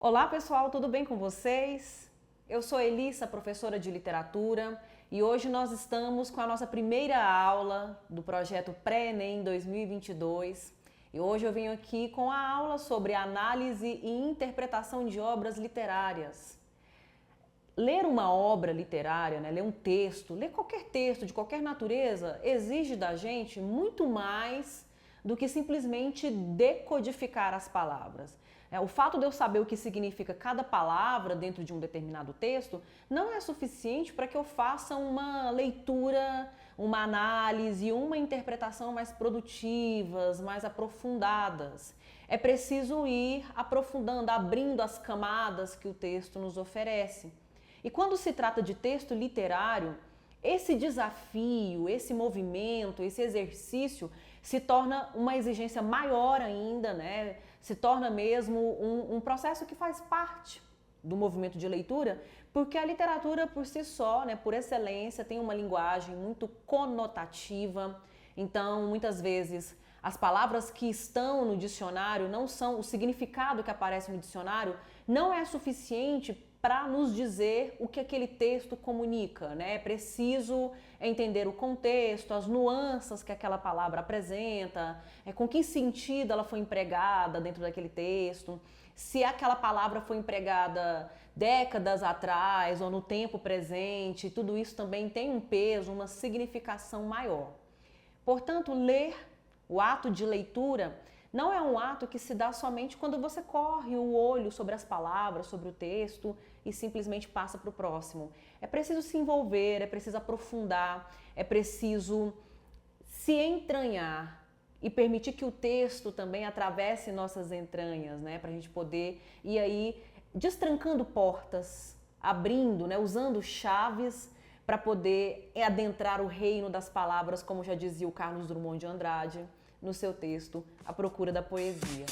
Olá pessoal, tudo bem com vocês? Eu sou Elissa, professora de literatura, e hoje nós estamos com a nossa primeira aula do projeto Pré-ENEM 2022. E hoje eu venho aqui com a aula sobre análise e interpretação de obras literárias. Ler uma obra literária, ler um texto, ler qualquer texto de qualquer natureza, exige da gente muito mais do que simplesmente decodificar as palavras. O fato de eu saber o que significa cada palavra dentro de um determinado texto não é suficiente para que eu faça uma leitura, uma análise, uma interpretação mais produtivas, mais aprofundadas. É preciso ir aprofundando, abrindo as camadas que o texto nos oferece. E quando se trata de texto literário, esse desafio, esse movimento, esse exercício se torna uma exigência maior ainda, Se torna mesmo um processo que faz parte do movimento de leitura, porque a literatura por si só, por excelência, tem uma linguagem muito conotativa. Então, muitas vezes, as palavras que estão no dicionário não são, o significado que aparece no dicionário não é suficiente para nos dizer o que aquele texto comunica, É preciso entender o contexto, as nuances que aquela palavra apresenta, com que sentido ela foi empregada dentro daquele texto, se aquela palavra foi empregada décadas atrás ou no tempo presente, tudo isso também tem um peso, uma significação maior. Portanto, ler, o ato de leitura, não é um ato que se dá somente quando você corre o olho sobre as palavras, sobre o texto e simplesmente passa para o próximo. É preciso se envolver, é preciso aprofundar, é preciso se entranhar e permitir que o texto também atravesse nossas entranhas, para a gente poder ir aí destrancando portas, abrindo, usando chaves para poder adentrar o reino das palavras, como já dizia o Carlos Drummond de Andrade no seu texto A Procura da Poesia.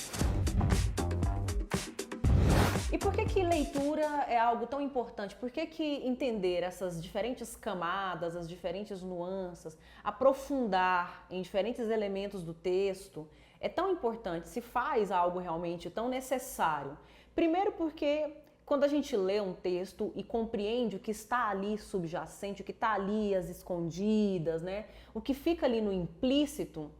E por que leitura é algo tão importante? Por que entender essas diferentes camadas, as diferentes nuances, aprofundar em diferentes elementos do texto é tão importante, se faz algo realmente tão necessário? Primeiro porque quando a gente lê um texto e compreende o que está ali subjacente, o que está ali às escondidas, o que fica ali no implícito,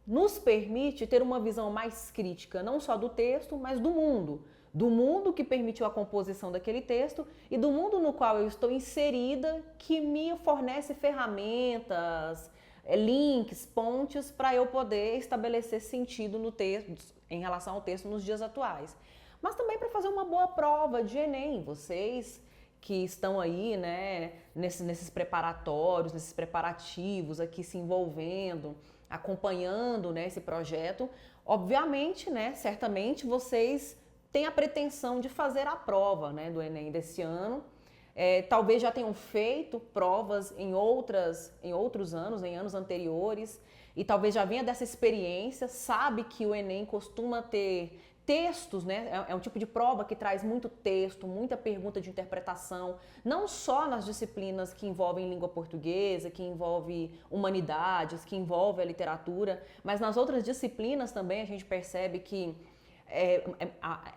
nos permite ter uma visão mais crítica, não só do texto, mas do mundo que permitiu a composição daquele texto e do mundo no qual eu estou inserida, que me fornece ferramentas, links, pontes para eu poder estabelecer sentido no texto, em relação ao texto nos dias atuais. Mas também para fazer uma boa prova de Enem, vocês que estão aí, nesses preparatórios, nesses preparativos aqui se envolvendo, acompanhando, esse projeto, obviamente, certamente vocês têm a pretensão de fazer a prova, do Enem desse ano. Talvez já tenham feito provas em outros anos, em anos anteriores, e talvez já venha dessa experiência, sabe que o Enem costuma ter textos, É um tipo de prova que traz muito texto, muita pergunta de interpretação, não só nas disciplinas que envolvem língua portuguesa, que envolve humanidades, que envolve a literatura, mas nas outras disciplinas também a gente percebe que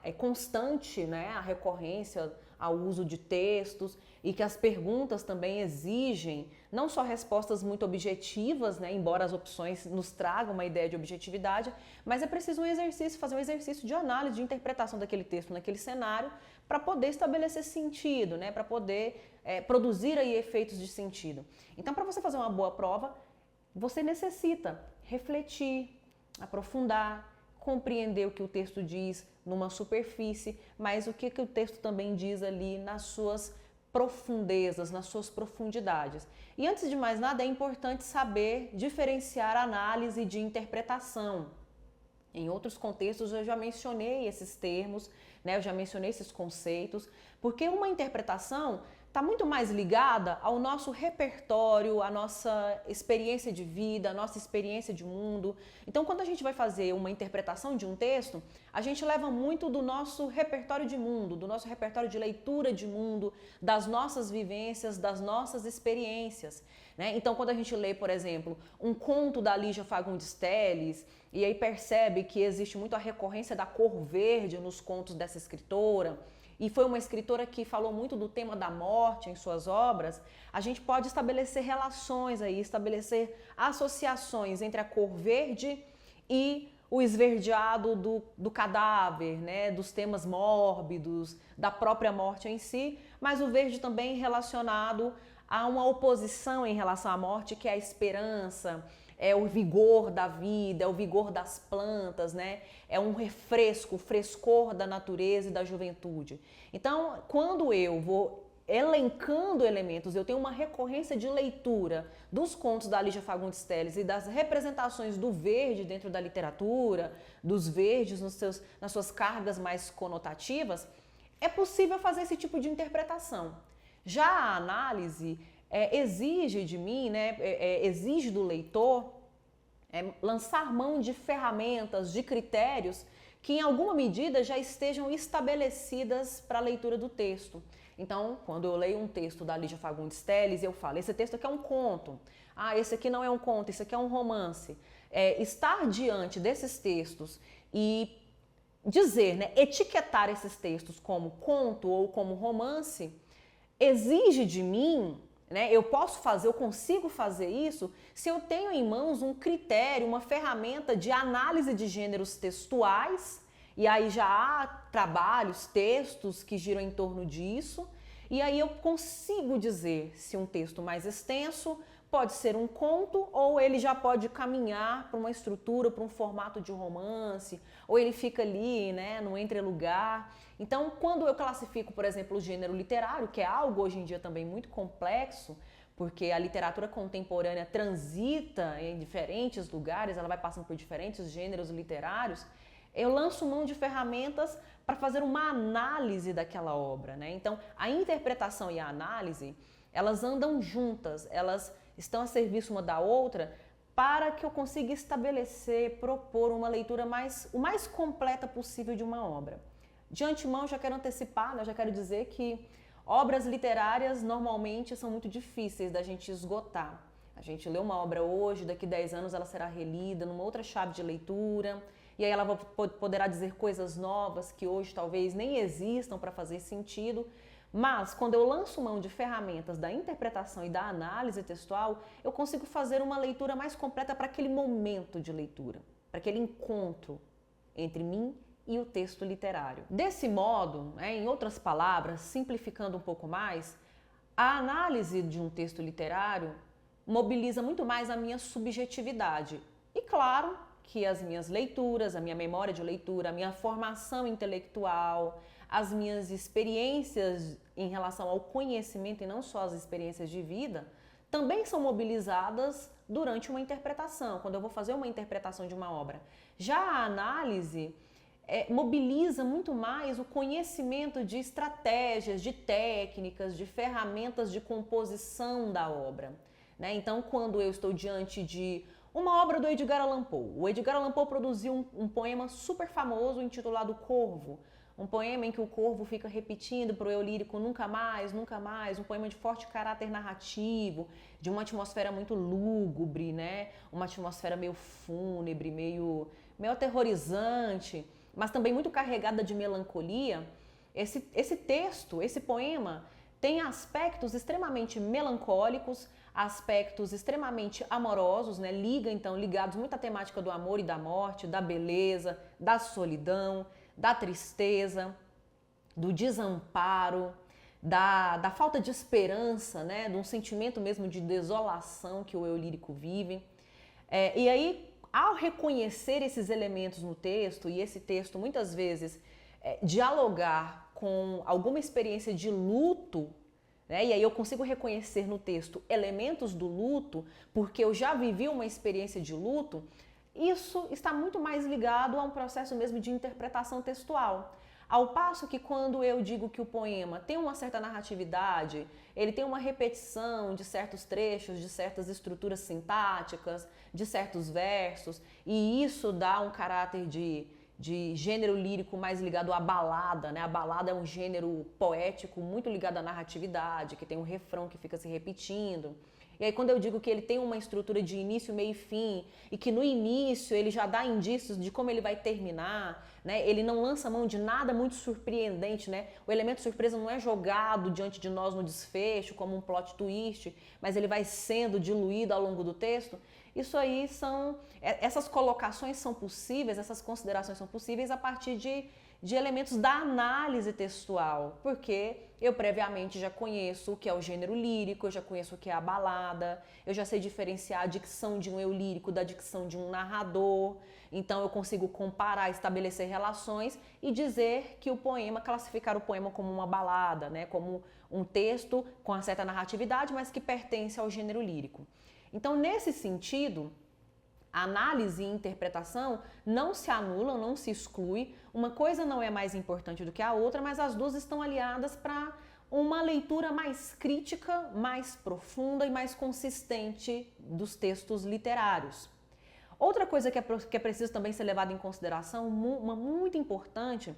é constante, a recorrência ao uso de textos e que as perguntas também exigem não só respostas muito objetivas, embora as opções nos tragam uma ideia de objetividade, mas é preciso fazer um exercício de análise, de interpretação daquele texto naquele cenário para poder estabelecer sentido, para poder produzir aí efeitos de sentido. Então, para você fazer uma boa prova, você necessita refletir, aprofundar, compreender o que o texto diz numa superfície, mas o que o texto também diz ali nas suas profundezas, nas suas profundidades. E antes de mais nada, é importante saber diferenciar análise de interpretação. Em outros contextos eu já mencionei esses termos, eu já mencionei esses conceitos, porque uma interpretação está muito mais ligada ao nosso repertório, à nossa experiência de vida, à nossa experiência de mundo. Então, quando a gente vai fazer uma interpretação de um texto, a gente leva muito do nosso repertório de mundo, do nosso repertório de leitura de mundo, das nossas vivências, das nossas experiências, né? Então, quando a gente lê, por exemplo, um conto da Lígia Fagundes Telles, e aí percebe que existe muito a recorrência da cor verde nos contos dessa escritora, e foi uma escritora que falou muito do tema da morte em suas obras, a gente pode estabelecer relações aí, estabelecer associações entre a cor verde e o esverdeado do cadáver, né, dos temas mórbidos, da própria morte em si, mas o verde também relacionado a uma oposição em relação à morte, que é a esperança, é o vigor da vida, é o vigor das plantas, né? É um refresco, o frescor da natureza e da juventude. Então, quando eu vou elencando elementos, eu tenho uma recorrência de leitura dos contos da Lígia Fagundes Telles e das representações do verde dentro da literatura, dos verdes nas suas cargas mais conotativas, é possível fazer esse tipo de interpretação. Já a análise exige de mim, né, exige do leitor lançar mão de ferramentas, de critérios que em alguma medida já estejam estabelecidas para a leitura do texto. Então, quando eu leio um texto da Lígia Fagundes Telles, eu falo, esse texto aqui é um conto, esse aqui não é um conto, esse aqui é um romance. Estar diante desses textos e dizer, né, etiquetar esses textos como conto ou como romance, exige de mim, né, eu consigo fazer isso se eu tenho em mãos um critério, uma ferramenta de análise de gêneros textuais, e aí já há trabalhos, textos que giram em torno disso, e aí eu consigo dizer se um texto mais extenso pode ser um conto ou ele já pode caminhar para uma estrutura, para um formato de romance, ou ele fica ali, né, no entrelugar. Então, quando eu classifico, por exemplo, o gênero literário, que é algo hoje em dia também muito complexo, porque a literatura contemporânea transita em diferentes lugares, ela vai passando por diferentes gêneros literários, eu lanço mão de ferramentas para fazer uma análise daquela obra, né? Então, a interpretação e a análise, elas andam juntas, elas estão a serviço uma da outra para que eu consiga estabelecer, propor uma leitura o mais completa possível de uma obra. De antemão, já quero antecipar, né? Já quero dizer que obras literárias normalmente são muito difíceis da gente esgotar. A gente lê uma obra hoje, daqui 10 anos ela será relida numa outra chave de leitura, e aí ela poderá dizer coisas novas que hoje talvez nem existam para fazer sentido. Mas, quando eu lanço mão de ferramentas da interpretação e da análise textual, eu consigo fazer uma leitura mais completa para aquele momento de leitura, para aquele encontro entre mim e o texto literário. Desse modo, em outras palavras, simplificando um pouco mais, a análise de um texto literário mobiliza muito mais a minha subjetividade. E claro que as minhas leituras, a minha memória de leitura, a minha formação intelectual, as minhas experiências em relação ao conhecimento e não só as experiências de vida, também são mobilizadas durante uma interpretação, quando eu vou fazer uma interpretação de uma obra. Já a análise mobiliza muito mais o conhecimento de estratégias, de técnicas, de ferramentas de composição da obra, né? Então, quando eu estou diante de uma obra do Edgar Allan Poe, o Edgar Allan Poe produziu um poema super famoso intitulado Corvo, um poema em que o corvo fica repetindo para o eu lírico nunca mais, nunca mais, um poema de forte caráter narrativo, de uma atmosfera muito lúgubre, né? Uma atmosfera meio fúnebre, meio aterrorizante, mas também muito carregada de melancolia. Esse texto, esse poema, tem aspectos extremamente melancólicos, aspectos extremamente amorosos, né? Ligados muito à temática do amor e da morte, da beleza, da solidão, da tristeza, do desamparo, da falta de esperança, né? De um sentimento mesmo de desolação que o eu lírico vive. E aí, ao reconhecer esses elementos no texto, e esse texto muitas vezes dialogar com alguma experiência de luto, né? E aí eu consigo reconhecer no texto elementos do luto, porque eu já vivi uma experiência de luto, isso está muito mais ligado a um processo mesmo de interpretação textual. Ao passo que quando eu digo que o poema tem uma certa narratividade, ele tem uma repetição de certos trechos, de certas estruturas sintáticas, de certos versos, e isso dá um caráter de de gênero lírico mais ligado à balada, né? A balada é um gênero poético muito ligado à narratividade, que tem um refrão que fica se repetindo. E aí quando eu digo que ele tem uma estrutura de início, meio e fim, e que no início ele já dá indícios de como ele vai terminar, né? Ele não lança mão de nada muito surpreendente, né? O elemento surpresa não é jogado diante de nós no desfecho, como um plot twist, mas ele vai sendo diluído ao longo do texto. Isso aí essas colocações são possíveis, essas considerações são possíveis a partir de elementos da análise textual, porque eu previamente já conheço o que é o gênero lírico, eu já conheço o que é a balada, eu já sei diferenciar a dicção de um eu lírico da dicção de um narrador, então eu consigo comparar, estabelecer relações e dizer que o poema, classificar o poema como uma balada, né, como um texto com uma certa narratividade, mas que pertence ao gênero lírico. Então, nesse sentido, a análise e interpretação não se anulam, não se exclui. Uma coisa não é mais importante do que a outra, mas as duas estão aliadas para uma leitura mais crítica, mais profunda e mais consistente dos textos literários. Outra coisa que é preciso também ser levada em consideração, uma muito importante,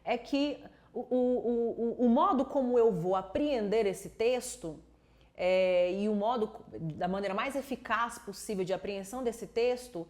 é que o modo como eu vou apreender esse texto e o modo, da maneira mais eficaz possível de apreensão desse texto,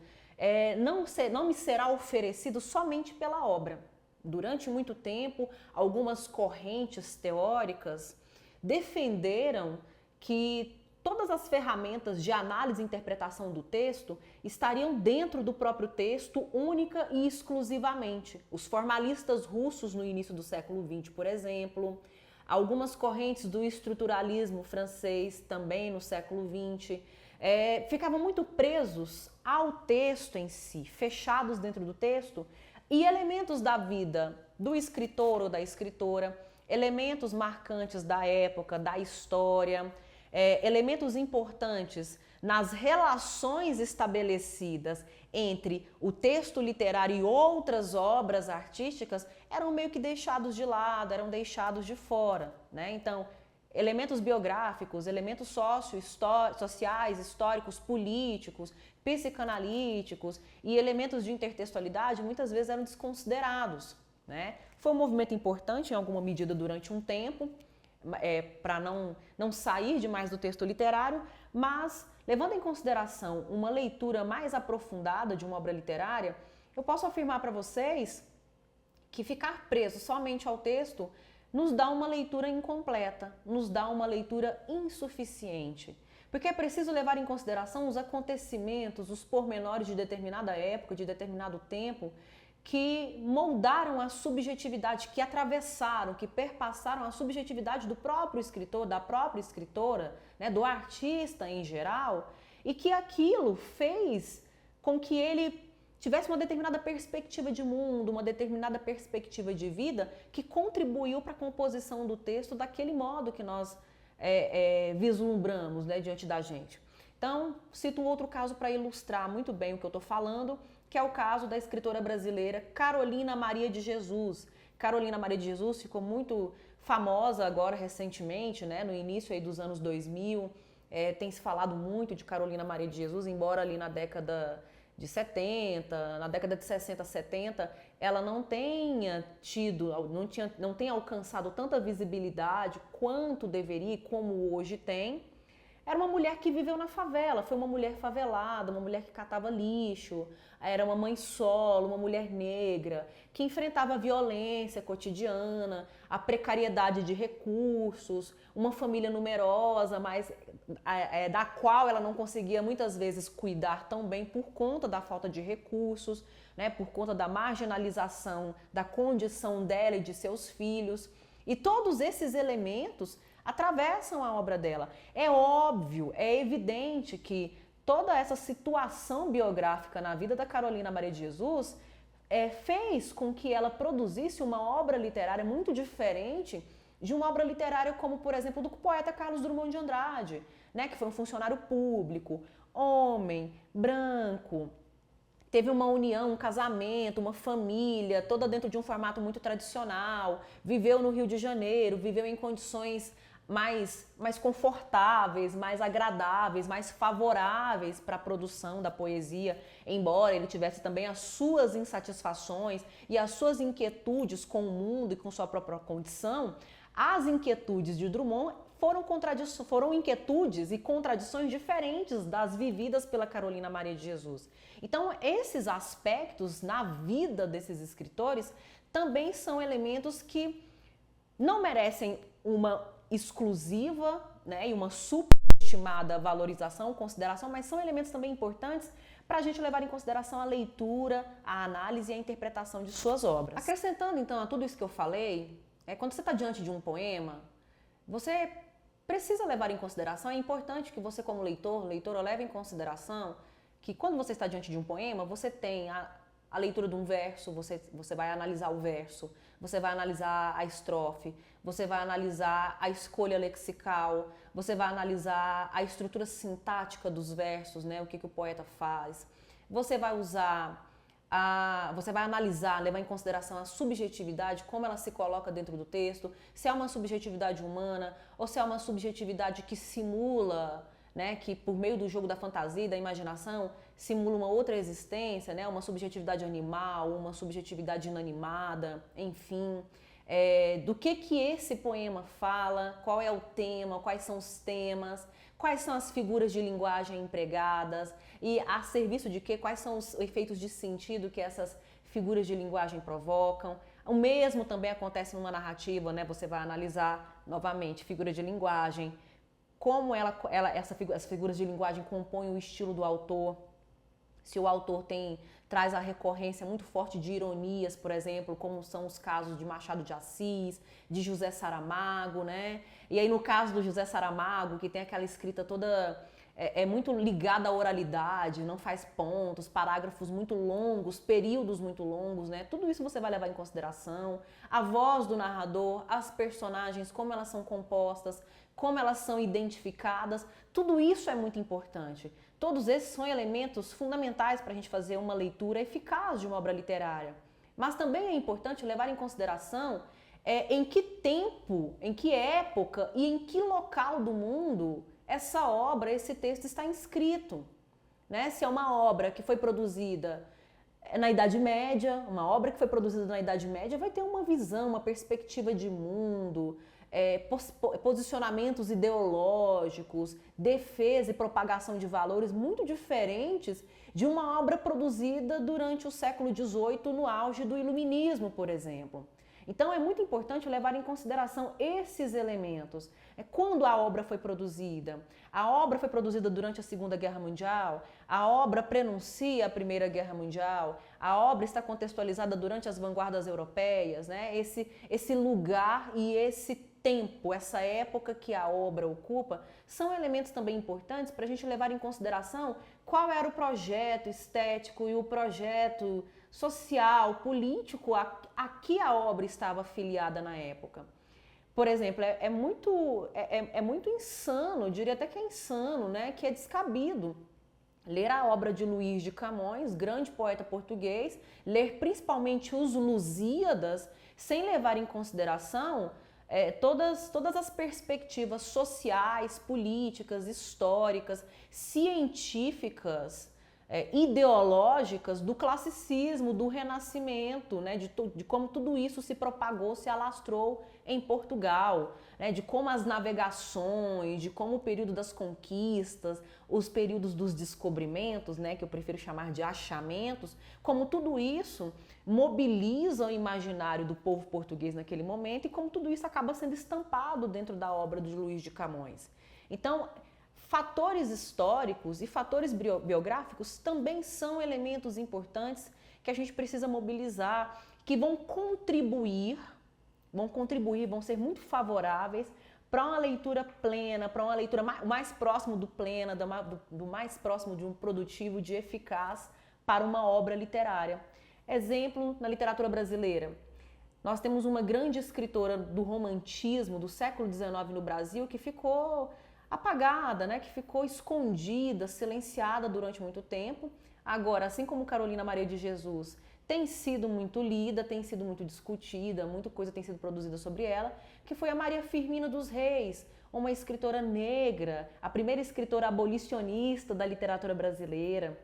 não me será oferecido somente pela obra. Durante muito tempo, algumas correntes teóricas defenderam que todas as ferramentas de análise e interpretação do texto estariam dentro do próprio texto, única e exclusivamente. Os formalistas russos no início do século XX, por exemplo, algumas correntes do estruturalismo francês, também no século XX, ficavam muito presos ao texto em si, fechados dentro do texto, e elementos da vida do escritor ou da escritora, elementos marcantes da época, da história, elementos importantes nas relações estabelecidas entre o texto literário e outras obras artísticas eram meio que deixados de lado, eram deixados de fora, né? Então, elementos biográficos, elementos sociais, históricos, políticos, psicanalíticos e elementos de intertextualidade muitas vezes eram desconsiderados, né? Foi um movimento importante em alguma medida durante um tempo, para não sair demais do texto literário, mas levando em consideração uma leitura mais aprofundada de uma obra literária, eu posso afirmar para vocês que ficar preso somente ao texto nos dá uma leitura incompleta, nos dá uma leitura insuficiente. Porque é preciso levar em consideração os acontecimentos, os pormenores de determinada época, de determinado tempo, que moldaram a subjetividade, que atravessaram, que perpassaram a subjetividade do próprio escritor, da própria escritora, né, do artista em geral, e que aquilo fez com que ele tivesse uma determinada perspectiva de mundo, uma determinada perspectiva de vida que contribuiu para a composição do texto daquele modo que nós vislumbramos, né, diante da gente. Então, cito um outro caso para ilustrar muito bem o que eu estou falando, que é o caso da escritora brasileira Carolina Maria de Jesus. Carolina Maria de Jesus ficou muito famosa agora recentemente, né, no início aí dos anos 2000, tem se falado muito de Carolina Maria de Jesus, embora ali na década de 70, na década de 60, 70, ela não tenha tido, não tenha alcançado tanta visibilidade quanto deveria e como hoje tem. Era uma mulher que viveu na favela, foi uma mulher favelada, uma mulher que catava lixo, era uma mãe solo, uma mulher negra, que enfrentava a violência cotidiana, a precariedade de recursos, uma família numerosa, mas da qual ela não conseguia muitas vezes cuidar tão bem por conta da falta de recursos, né, por conta da marginalização da condição dela e de seus filhos. E todos esses elementos atravessam a obra dela. É óbvio, é evidente que toda essa situação biográfica na vida da Carolina Maria de Jesus fez com que ela produzisse uma obra literária muito diferente de uma obra literária como, por exemplo, do poeta Carlos Drummond de Andrade, né, que foi um funcionário público, homem, branco, teve uma união, um casamento, uma família, toda dentro de um formato muito tradicional, viveu no Rio de Janeiro, viveu em condições mais confortáveis, mais agradáveis, mais favoráveis para a produção da poesia, embora ele tivesse também as suas insatisfações e as suas inquietudes com o mundo e com sua própria condição. As inquietudes de Drummond foram inquietudes e contradições diferentes das vividas pela Carolina Maria de Jesus. Então, esses aspectos na vida desses escritores também são elementos que não merecem uma exclusiva, né, e uma superestimada valorização, consideração, mas são elementos também importantes para a gente levar em consideração a leitura, a análise e a interpretação de suas obras. Acrescentando então a tudo isso que eu falei, quando você está diante de um poema, você precisa levar em consideração, é importante que você como leitora, leve em consideração que quando você está diante de um poema, você tem a leitura de um verso, você vai analisar o verso, você vai analisar a estrofe, você vai analisar a escolha lexical, você vai analisar a estrutura sintática dos versos, né, o que o poeta faz. Você vai analisar, levar em consideração a subjetividade, como ela se coloca dentro do texto, se é uma subjetividade humana ou se é uma subjetividade que simula, né, que por meio do jogo da fantasia e da imaginação simula uma outra existência, né, uma subjetividade animal, uma subjetividade inanimada, enfim. Do que esse poema fala, qual é o tema, quais são os temas, quais são as figuras de linguagem empregadas e a serviço de quê, quais são os efeitos de sentido que essas figuras de linguagem provocam. O mesmo também acontece numa narrativa, né? Você vai analisar novamente figura de linguagem, como essas figuras de linguagem compõem o estilo do autor. Se o autor traz a recorrência muito forte de ironias, por exemplo, como são os casos de Machado de Assis, de José Saramago, né? E aí no caso do José Saramago, que tem aquela escrita toda muito ligada à oralidade, não faz pontos, parágrafos muito longos, períodos muito longos, né? Tudo isso você vai levar em consideração. A voz do narrador, as personagens, como elas são compostas, como elas são identificadas, tudo isso é muito importante. Todos esses são elementos fundamentais para a gente fazer uma leitura eficaz de uma obra literária. Mas também é importante levar em consideração em que tempo, em que época e em que local do mundo essa obra, esse texto está inscrito. Né? Se é uma obra que foi produzida na Idade Média, uma obra que foi produzida na Idade Média vai ter uma visão, uma perspectiva de mundo, posicionamentos ideológicos, defesa e propagação de valores muito diferentes de uma obra produzida durante o século XVIII, no auge do Iluminismo, por exemplo. Então é muito importante levar em consideração esses elementos. Quando a obra foi produzida? A obra foi produzida durante a Segunda Guerra Mundial? A obra prenuncia a Primeira Guerra Mundial? A obra está contextualizada durante as vanguardas europeias, né? Esse lugar e esse tempo, essa época que a obra ocupa, são elementos também importantes para a gente levar em consideração qual era o projeto estético e o projeto social, político a que a obra estava afiliada na época. Por exemplo, é muito insano, eu diria até que é insano, né? Que é descabido ler a obra de Luís de Camões, grande poeta português, ler principalmente os Lusíadas, sem levar em consideração todas as perspectivas sociais, políticas, históricas, científicas, ideológicas do classicismo, do renascimento, né, de como tudo isso se propagou, se alastrou em Portugal, né, de como as navegações, de como o período das conquistas, os períodos dos descobrimentos, né, que eu prefiro chamar de achamentos, como tudo isso mobiliza o imaginário do povo português naquele momento e como tudo isso acaba sendo estampado dentro da obra de Luís de Camões. Então, fatores históricos e fatores biográficos também são elementos importantes que a gente precisa mobilizar, que vão contribuir, vão ser muito favoráveis para uma leitura plena, para uma leitura mais próximo do plena, do mais próximo de um produtivo, de eficaz para uma obra literária. Exemplo, na literatura brasileira. Nós temos uma grande escritora do romantismo do século XIX no Brasil que ficou apagada, né? Que ficou escondida, silenciada durante muito tempo. Agora, assim como Carolina Maria de Jesus tem sido muito lida, tem sido muito discutida, muita coisa tem sido produzida sobre ela, que foi a Maria Firmina dos Reis, uma escritora negra, a primeira escritora abolicionista da literatura brasileira,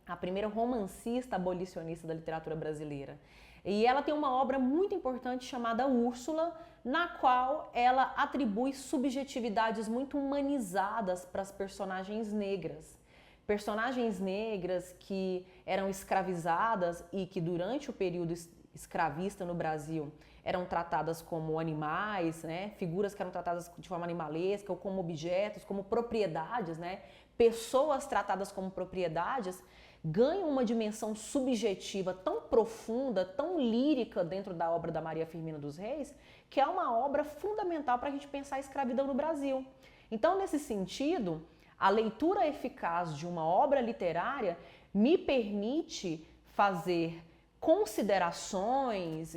a primeira romancista abolicionista da literatura brasileira. E ela tem uma obra muito importante chamada Úrsula, na qual ela atribui subjetividades muito humanizadas para as personagens negras. Personagens negras que eram escravizadas e que durante o período escravista no Brasil eram tratadas como animais, né? Figuras que eram tratadas de forma animalesca ou como objetos, como propriedades, né? Pessoas tratadas como propriedades ganham uma dimensão subjetiva tão profunda, tão lírica dentro da obra da Maria Firmina dos Reis, que é uma obra fundamental para a gente pensar a escravidão no Brasil. Então, nesse sentido, a leitura eficaz de uma obra literária me permite fazer considerações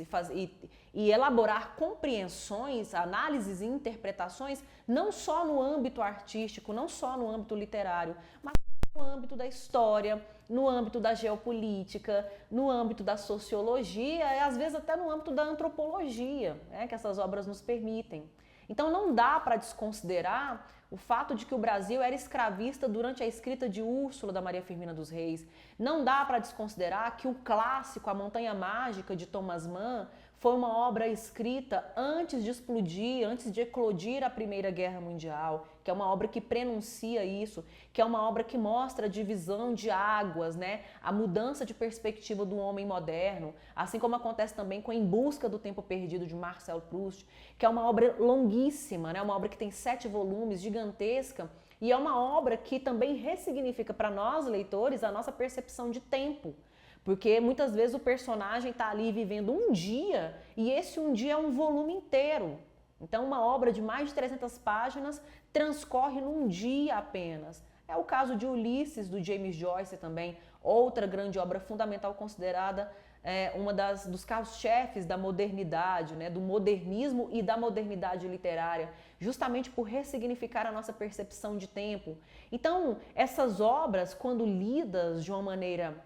e elaborar compreensões, análises e interpretações, não só no âmbito artístico, não só no âmbito literário, mas no âmbito da história, no âmbito da geopolítica, no âmbito da sociologia e às vezes até no âmbito da antropologia, né, que essas obras nos permitem. Então não dá para desconsiderar o fato de que o Brasil era escravista durante a escrita de Úrsula, da Maria Firmina dos Reis. Não dá para desconsiderar que o clássico A Montanha Mágica, de Thomas Mann, foi uma obra escrita antes de explodir, antes de eclodir a Primeira Guerra Mundial, que é uma obra que prenuncia isso, que é uma obra que mostra a divisão de águas, né? A mudança de perspectiva do homem moderno, assim como acontece também com Em Busca do Tempo Perdido, de Marcel Proust, que é uma obra longuíssima, né? Uma obra que tem 7 volumes, gigantesca, e é uma obra que também ressignifica para nós, leitores, a nossa percepção de tempo. Porque muitas vezes o personagem está ali vivendo um dia e esse um dia é um volume inteiro. Então uma obra de mais de 300 páginas transcorre num dia apenas. É o caso de Ulisses, do James Joyce também, outra grande obra fundamental considerada uma dos carros-chefes da modernidade, né, do modernismo e da modernidade literária, justamente por ressignificar a nossa percepção de tempo. Então essas obras, quando lidas de uma maneira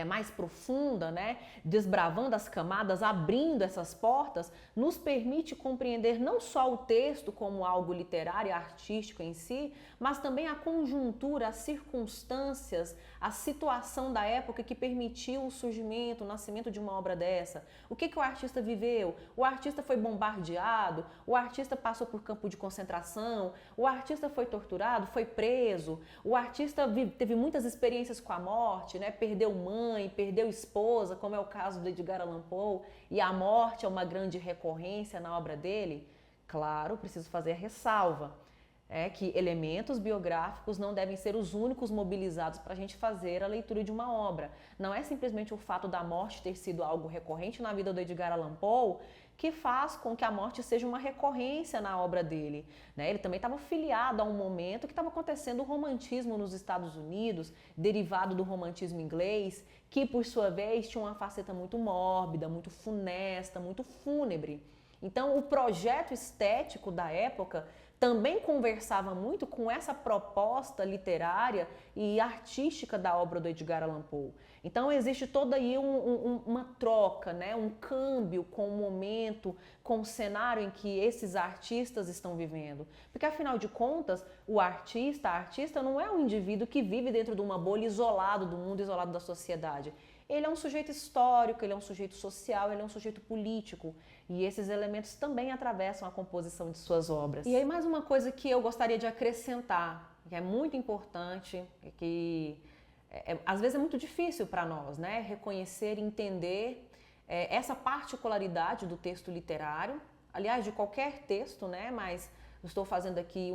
mais profunda, né, desbravando as camadas, abrindo essas portas, nos permite compreender não só o texto como algo literário e artístico em si, mas também a conjuntura, as circunstâncias, a situação da época que permitiu o surgimento, o nascimento de uma obra dessa. O que o artista viveu? O artista foi bombardeado, o artista passou por campo de concentração, o artista foi torturado, foi preso, o artista teve muitas experiências com a morte, né, perdeu mãe, perdeu esposa, como é o caso do Edgar Allan Poe, e a morte é uma grande recorrência na obra dele. Claro, preciso fazer a ressalva, que elementos biográficos não devem ser os únicos mobilizados para a gente fazer a leitura de uma obra. Não é simplesmente o fato da morte ter sido algo recorrente na vida do Edgar Allan Poe que faz com que a morte seja uma recorrência na obra dele, né? Ele também estava filiado a um momento que estava acontecendo o romantismo nos Estados Unidos, derivado do romantismo inglês, que por sua vez tinha uma faceta muito mórbida, muito funesta, muito fúnebre. Então o projeto estético da época também conversava muito com essa proposta literária e artística da obra do Edgar Allan Poe. Então existe toda aí uma troca, né? Um câmbio com o momento, com o cenário em que esses artistas estão vivendo. Porque afinal de contas, a artista não é um indivíduo que vive dentro de uma bolha isolado do mundo, isolado da sociedade. Ele é um sujeito histórico, ele é um sujeito social, ele é um sujeito político. E esses elementos também atravessam a composição de suas obras. E aí mais uma coisa que eu gostaria de acrescentar, que é muito importante, que às vezes é muito difícil para nós, né, reconhecer e entender essa particularidade do texto literário, aliás, de qualquer texto, né, mas estou fazendo aqui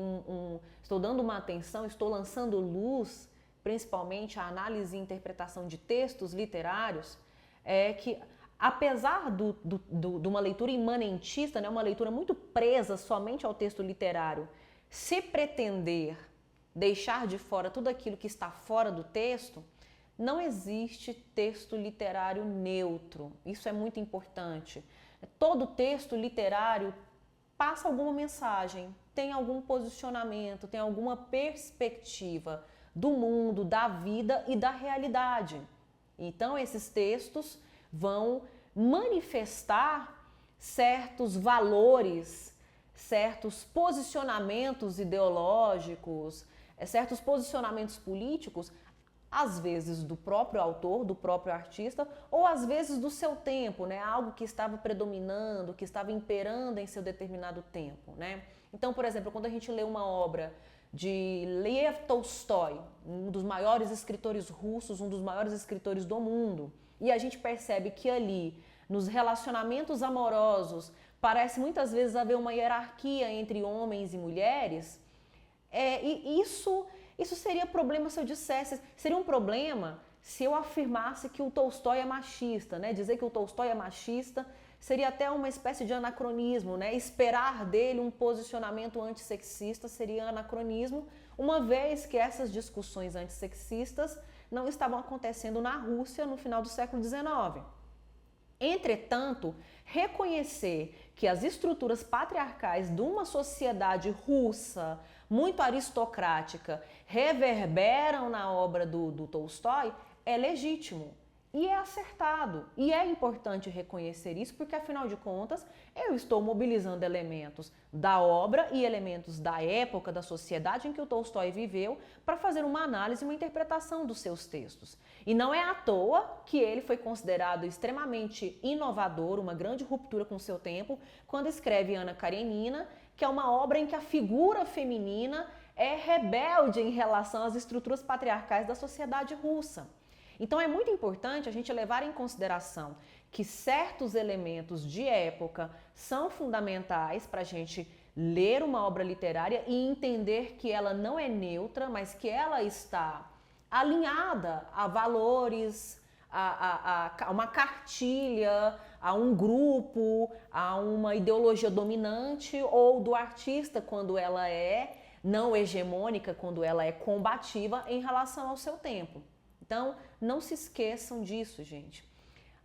estou dando uma atenção, estou lançando luz principalmente a análise e interpretação de textos literários, que apesar de uma leitura imanentista, né, uma leitura muito presa somente ao texto literário, se pretender deixar de fora tudo aquilo que está fora do texto, não existe texto literário neutro. Isso é muito importante. Todo texto literário passa alguma mensagem, tem algum posicionamento, tem alguma perspectiva do mundo, da vida e da realidade. Então, esses textos vão manifestar certos valores, certos posicionamentos ideológicos, certos posicionamentos políticos, às vezes do próprio autor, do próprio artista, ou às vezes do seu tempo, né? Algo que estava predominando, que estava imperando em seu determinado tempo, né? Então, por exemplo, quando a gente lê uma obra de Lev Tolstói, um dos maiores escritores russos, um dos maiores escritores do mundo, e a gente percebe que ali, nos relacionamentos amorosos, parece muitas vezes haver uma hierarquia entre homens e mulheres, e isso seria problema se eu dissesse, seria um problema se eu afirmasse que o Tolstói é machista, né? Dizer que o Tolstói é machista seria até uma espécie de anacronismo, né? Esperar dele um posicionamento antissexista seria anacronismo, uma vez que essas discussões antissexistas não estavam acontecendo na Rússia no final do século XIX. Entretanto, reconhecer que as estruturas patriarcais de uma sociedade russa muito aristocrática reverberam na obra do Tolstói é legítimo e é acertado. E é importante reconhecer isso porque, afinal de contas, eu estou mobilizando elementos da obra e elementos da época, da sociedade em que o Tolstói viveu para fazer uma análise e uma interpretação dos seus textos. E não é à toa que ele foi considerado extremamente inovador, uma grande ruptura com o seu tempo, quando escreve Ana Karenina, que é uma obra em que a figura feminina é rebelde em relação às estruturas patriarcais da sociedade russa. Então é muito importante a gente levar em consideração que certos elementos de época são fundamentais para a gente ler uma obra literária e entender que ela não é neutra, mas que ela está alinhada a valores, a uma cartilha, a um grupo, a uma ideologia dominante ou do artista quando ela é não hegemônica, quando ela é combativa em relação ao seu tempo. Então, não se esqueçam disso, gente.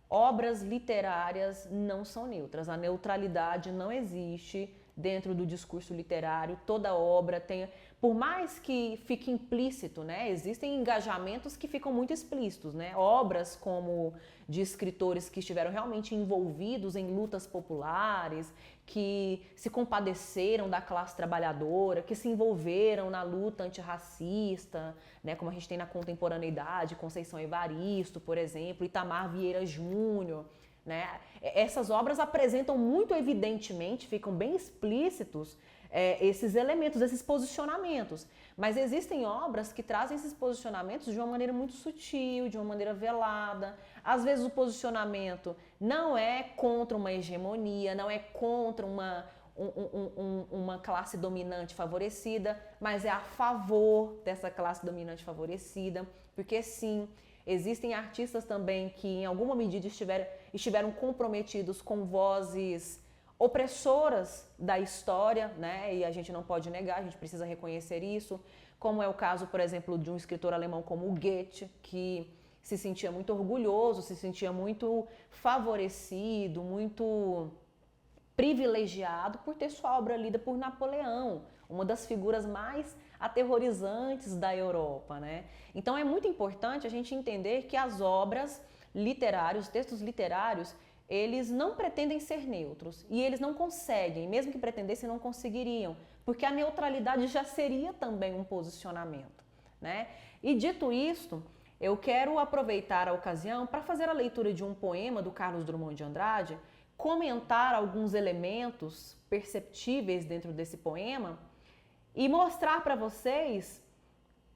Obras literárias não são neutras. A neutralidade não existe dentro do discurso literário. Toda obra tem, por mais que fique implícito, né? Existem engajamentos que ficam muito explícitos, né? Obras como de escritores que estiveram realmente envolvidos em lutas populares, que se compadeceram da classe trabalhadora, que se envolveram na luta antirracista, né? Como a gente tem na contemporaneidade, Conceição Evaristo, por exemplo, Itamar Vieira Júnior, né? Essas obras apresentam muito evidentemente, ficam bem explícitos esses elementos, esses posicionamentos. Mas existem obras que trazem esses posicionamentos de uma maneira muito sutil, de uma maneira velada. Às vezes o posicionamento não é contra uma hegemonia, não é contra uma classe dominante favorecida, mas é a favor dessa classe dominante favorecida, porque sim, existem artistas também que em alguma medida estiveram comprometidos com vozes opressoras da história, né? E a gente não pode negar, a gente precisa reconhecer isso, como é o caso, por exemplo, de um escritor alemão como Goethe, que se sentia muito orgulhoso, se sentia muito favorecido, muito privilegiado por ter sua obra lida por Napoleão, uma das figuras mais aterrorizantes da Europa, né? Então é muito importante a gente entender que as obras literárias, os textos literários, eles não pretendem ser neutros e eles não conseguem, mesmo que pretendessem, não conseguiriam, porque a neutralidade já seria também um posicionamento, né? E dito isto, eu quero aproveitar a ocasião para fazer a leitura de um poema do Carlos Drummond de Andrade, comentar alguns elementos perceptíveis dentro desse poema e mostrar para vocês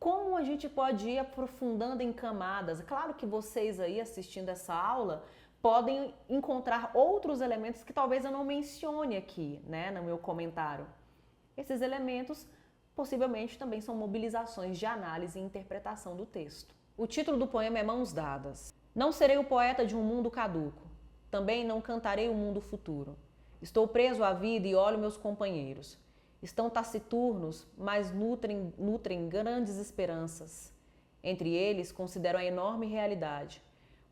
como a gente pode ir aprofundando em camadas. Claro que vocês aí assistindo essa aula podem encontrar outros elementos que talvez eu não mencione aqui, né, no meu comentário. Esses elementos possivelmente também são mobilizações de análise e interpretação do texto. O título do poema é Mãos Dadas. Não serei o poeta de um mundo caduco. Também não cantarei o mundo futuro. Estou preso à vida e olho meus companheiros. Estão taciturnos, mas nutrem grandes esperanças. Entre eles, considero a enorme realidade.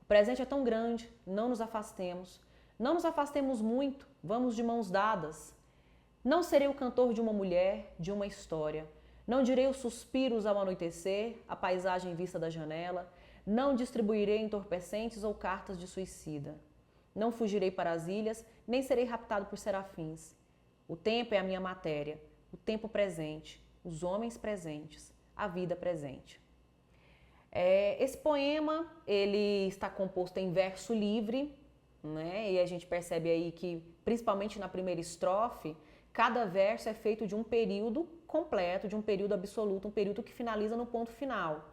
O presente é tão grande, não nos afastemos. Não nos afastemos muito, vamos de mãos dadas. Não serei o cantor de uma mulher, de uma história. Não direi os suspiros ao anoitecer, a paisagem vista da janela. Não distribuirei entorpecentes ou cartas de suicida. Não fugirei para as ilhas, nem serei raptado por serafins. O tempo é a minha matéria, o tempo presente, os homens presentes, a vida presente. Esse poema, ele está composto em verso livre, né? E a gente percebe aí que, principalmente na primeira estrofe, cada verso é feito de um período completo, de um período absoluto, um período que finaliza no ponto final.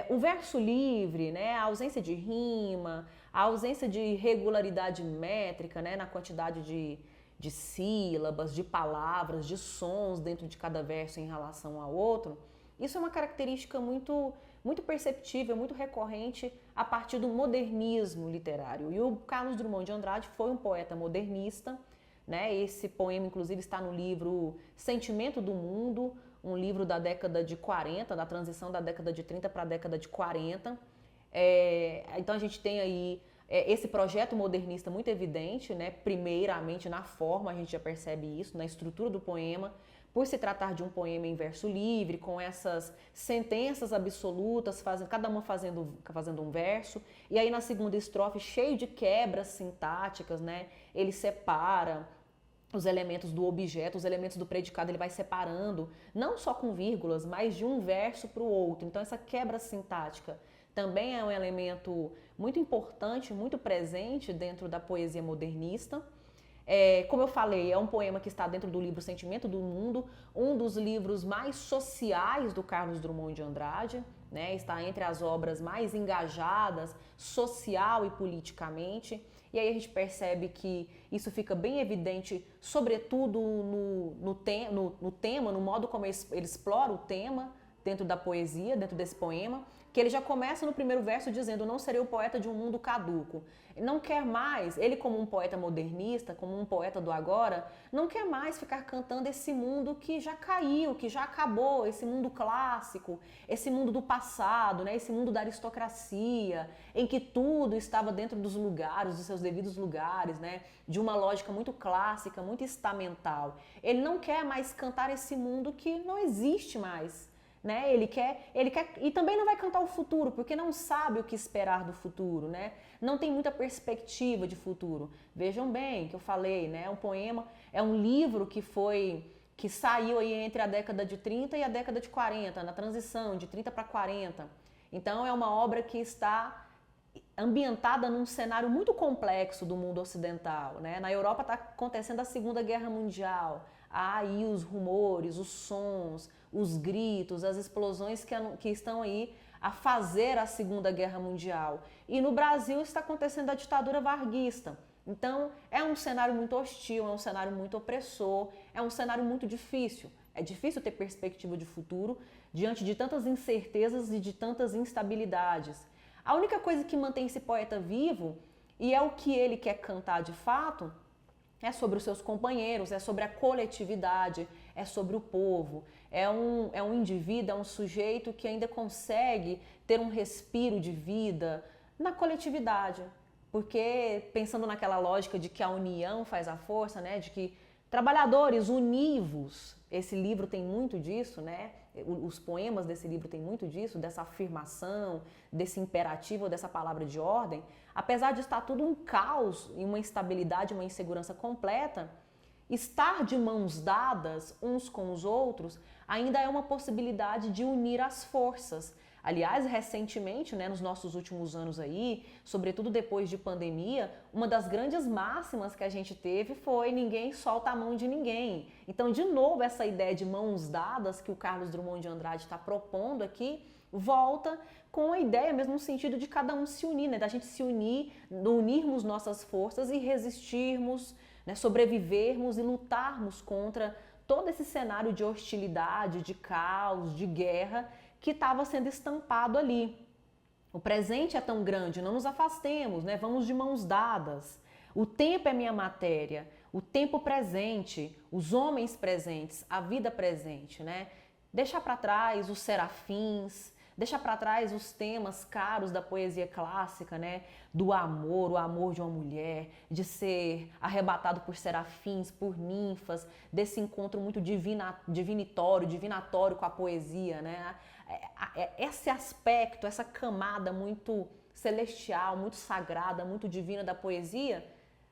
O verso livre, né? A ausência de rima, a ausência de regularidade métrica, né? Na quantidade de sílabas, de palavras, de sons dentro de cada verso em relação ao outro, isso é uma característica muito perceptível, muito recorrente a partir do modernismo literário. E o Carlos Drummond de Andrade foi um poeta modernista, né? Esse poema, inclusive, está no livro Sentimento do Mundo, um livro da década de 40, da transição da década de 30 para a década de 40. Então a gente tem aí esse projeto modernista muito evidente, né? Primeiramente na forma, a gente já percebe isso, na estrutura do poema, por se tratar de um poema em verso livre, com essas sentenças absolutas, cada uma fazendo um verso, e aí na segunda estrofe, cheio de quebras sintáticas, né? Ele separa os elementos do objeto, os elementos do predicado, ele vai separando, não só com vírgulas, mas de um verso para o outro. Então essa quebra sintática também é um elemento muito importante, muito presente dentro da poesia modernista. Como eu falei, é um poema que está dentro do livro Sentimento do Mundo, um dos livros mais sociais do Carlos Drummond de Andrade, né? Está entre as obras mais engajadas social e politicamente. E aí a gente percebe que isso fica bem evidente, sobretudo no tema, no modo como ele explora o tema dentro da poesia, dentro desse poema, que ele já começa no primeiro verso dizendo: não serei o poeta de um mundo caduco. Não quer mais, ele como um poeta modernista, como um poeta do agora, não quer mais ficar cantando esse mundo que já caiu, que já acabou, esse mundo clássico, esse mundo do passado, né? Esse mundo da aristocracia, em que tudo estava dentro dos lugares, dos seus devidos lugares, né? De uma lógica muito clássica, muito estamental. Ele não quer mais cantar esse mundo que não existe mais. Né? Ele quer, e também não vai cantar o futuro, porque não sabe o que esperar do futuro, né? Não tem muita perspectiva de futuro. Vejam bem que eu falei, né? Um poema é um livro que saiu aí entre a década de 30 e a década de 40, na transição de 30 para 40. Então é uma obra que está ambientada num cenário muito complexo do mundo ocidental, né? Na Europa está acontecendo a Segunda Guerra Mundial. Há aí os rumores, os sons, os gritos, as explosões que estão aí a fazer a Segunda Guerra Mundial. E no Brasil está acontecendo a ditadura varguista. Então é um cenário muito hostil, é um cenário muito opressor, é um cenário muito difícil. É difícil ter perspectiva de futuro diante de tantas incertezas e de tantas instabilidades. A única coisa que mantém esse poeta vivo, e é o que ele quer cantar de fato, é sobre os seus companheiros, é sobre a coletividade, é sobre o povo. É um indivíduo, é um sujeito que ainda consegue ter um respiro de vida na coletividade. Porque, pensando naquela lógica de que a união faz a força, né? De que trabalhadores, univos, esse livro tem muito disso, né? Os poemas desse livro têm muito disso, dessa afirmação, desse imperativo, dessa palavra de ordem. Apesar de estar tudo um caos, uma instabilidade, uma insegurança completa, estar de mãos dadas uns com os outros ainda é uma possibilidade de unir as forças. Aliás, recentemente, né, nos nossos últimos anos aí, sobretudo depois de pandemia, uma das grandes máximas que a gente teve foi: ninguém solta a mão de ninguém. Então, de novo, essa ideia de mãos dadas que o Carlos Drummond de Andrade está propondo aqui, volta com a ideia mesmo no sentido de cada um se unir, né, da gente se unir, unirmos nossas forças e resistirmos, né, sobrevivermos e lutarmos contra todo esse cenário de hostilidade, de caos, de guerra que estava sendo estampado ali. O presente é tão grande, não nos afastemos, né? Vamos de mãos dadas. O tempo é minha matéria, o tempo presente, os homens presentes, a vida presente, né? Deixar para trás os serafins, deixa para trás os temas caros da poesia clássica, né? Do amor, o amor de uma mulher, de ser arrebatado por serafins, por ninfas, desse encontro muito divinatório com a poesia, né? Esse aspecto, essa camada muito celestial, muito sagrada, muito divina da poesia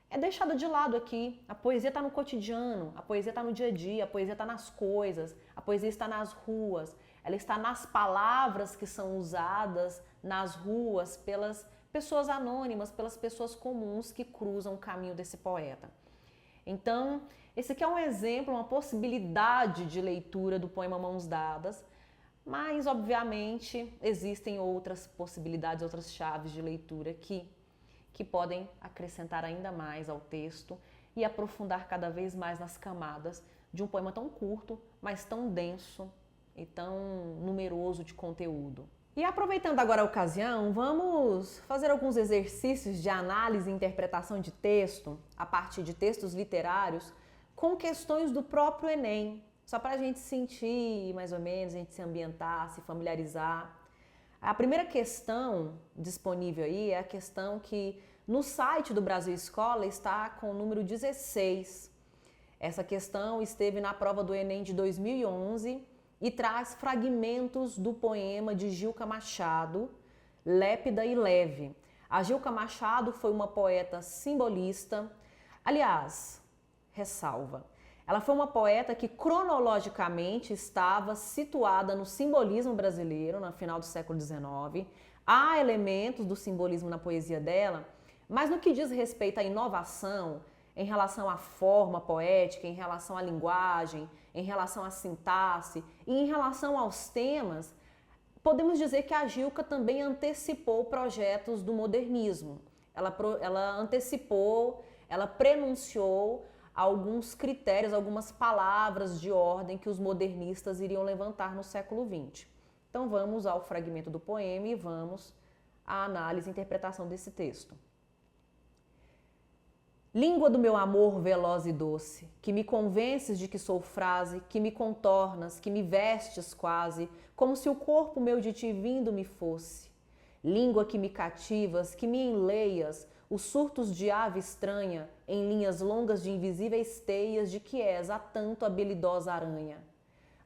é deixada de lado aqui. A poesia está no cotidiano, a poesia está no dia a dia, a poesia está nas coisas, a poesia está nas ruas, ela está nas palavras que são usadas nas ruas pelas pessoas anônimas, pelas pessoas comuns que cruzam o caminho desse poeta. Então, esse aqui é um exemplo, uma possibilidade de leitura do poema Mãos Dadas, mas, obviamente, existem outras possibilidades, outras chaves de leitura que podem acrescentar ainda mais ao texto e aprofundar cada vez mais nas camadas de um poema tão curto, mas tão denso e tão numeroso de conteúdo. E aproveitando agora a ocasião, vamos fazer alguns exercícios de análise e interpretação de texto a partir de textos literários com questões do próprio Enem, só para a gente sentir mais ou menos, a gente se ambientar, se familiarizar. A primeira questão disponível aí é a questão que no site do Brasil Escola está com o número 16. Essa questão esteve na prova do Enem de 2011 e traz fragmentos do poema de Gilca Machado, Lépida e Leve. A Gilca Machado foi uma poeta simbolista, aliás, ressalva, ela foi uma poeta que cronologicamente estava situada no simbolismo brasileiro, no final do século XIX. Há elementos do simbolismo na poesia dela, mas no que diz respeito à inovação, em relação à forma poética, em relação à linguagem, em relação à sintaxe e em relação aos temas, podemos dizer que a Gilca também antecipou projetos do modernismo. Ela antecipou, ela prenunciou alguns critérios, algumas palavras de ordem que os modernistas iriam levantar no século XX. Então vamos ao fragmento do poema e vamos à análise e interpretação desse texto. Língua do meu amor veloz e doce, que me convences de que sou frase, que me contornas, que me vestes quase, como se o corpo meu de ti vindo me fosse. Língua que me cativas, que me enleias, os surtos de ave estranha, em linhas longas de invisíveis teias de que és a tanto habilidosa aranha.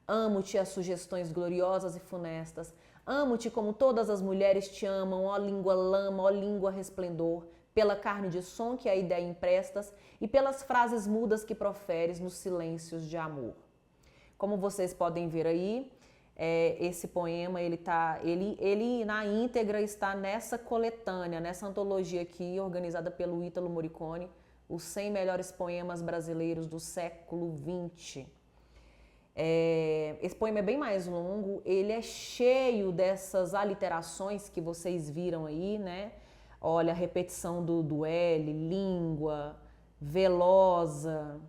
Amo-te as sugestões gloriosas e funestas, amo-te como todas as mulheres te amam, ó língua lama, ó língua resplendor, pela carne de som que a ideia emprestas e pelas frases mudas que proferes nos silêncios de amor. Como vocês podem ver aí, esse poema, ele na íntegra está nessa coletânea, nessa antologia aqui, organizada pelo Ítalo Morricone, os 100 melhores poemas brasileiros do século XX. Esse poema é bem mais longo, ele é cheio dessas aliterações que vocês viram aí, né? Olha, a repetição do L, língua, velosa,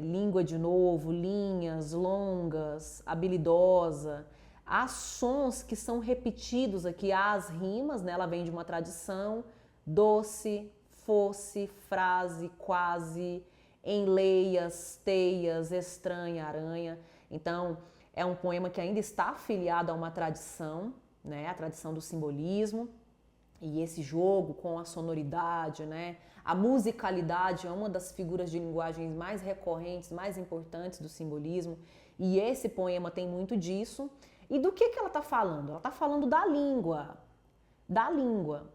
língua de novo, linhas longas, habilidosa. Há sons que são repetidos aqui, as rimas, né? Ela vem de uma tradição, doce, fosse, frase, quase, enleias, teias, estranha, aranha. Então, é um poema que ainda está afiliado a uma tradição, né? A tradição do simbolismo. E esse jogo com a sonoridade, né? A musicalidade é uma das figuras de linguagem mais recorrentes, mais importantes do simbolismo. E esse poema tem muito disso. E do que ela está falando? Ela está falando da língua. Da língua.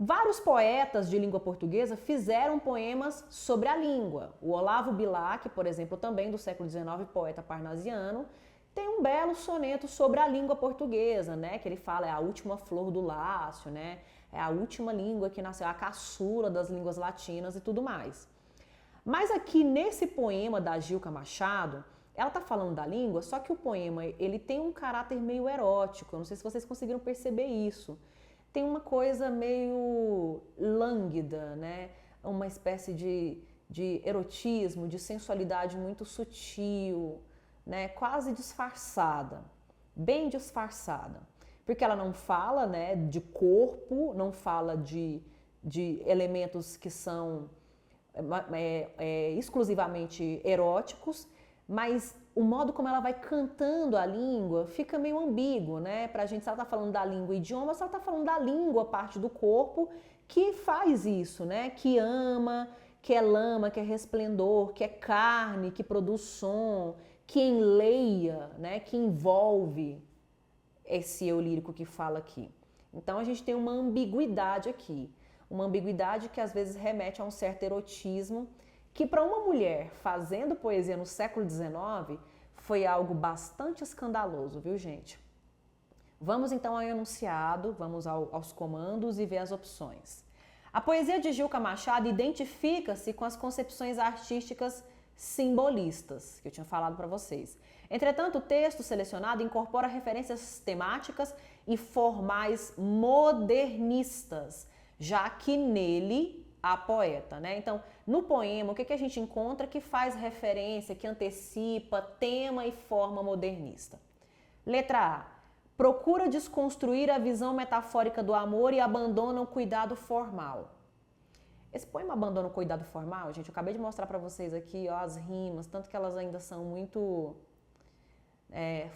Vários poetas de língua portuguesa fizeram poemas sobre a língua. O Olavo Bilac, por exemplo, também do século XIX, poeta parnasiano, tem um belo soneto sobre a língua portuguesa, né? Que ele fala, é a última flor do Lácio, né? É a última língua que nasceu, a caçula das línguas latinas e tudo mais. Mas aqui nesse poema da Gilca Machado, ela tá falando da língua, só que o poema, ele tem um caráter meio erótico. Eu não sei se vocês conseguiram perceber isso. Tem uma coisa meio lânguida, né? Uma espécie de erotismo, de sensualidade muito sutil, né, quase disfarçada, bem disfarçada, porque ela não fala, né, de corpo, não fala de elementos que são exclusivamente eróticos, mas o modo como ela vai cantando a língua fica meio ambíguo, né? Pra gente, se ela tá falando da língua idioma, se ela tá falando da língua, parte do corpo, que faz isso, né? Que ama, que é lama, que é resplendor, que é carne, que produz som, que enleia, né? Que envolve esse eu lírico que fala aqui. Então a gente tem uma ambiguidade aqui, uma ambiguidade que às vezes remete a um certo erotismo, que para uma mulher fazendo poesia no século XIX foi algo bastante escandaloso, viu, gente? Vamos então ao enunciado, vamos aos comandos e ver as opções. A poesia de Gilca Machado identifica-se com as concepções artísticas simbolistas, que eu tinha falado para vocês. Entretanto, o texto selecionado incorpora referências temáticas e formais modernistas, já que nele há poeta, né? Então, no poema, o que a gente encontra que faz referência, que antecipa tema e forma modernista? Letra A. Procura desconstruir a visão metafórica do amor e abandona o cuidado formal. Esse poema abandona o cuidado formal, gente, eu acabei de mostrar para vocês aqui, ó, as rimas, tanto que elas ainda são muito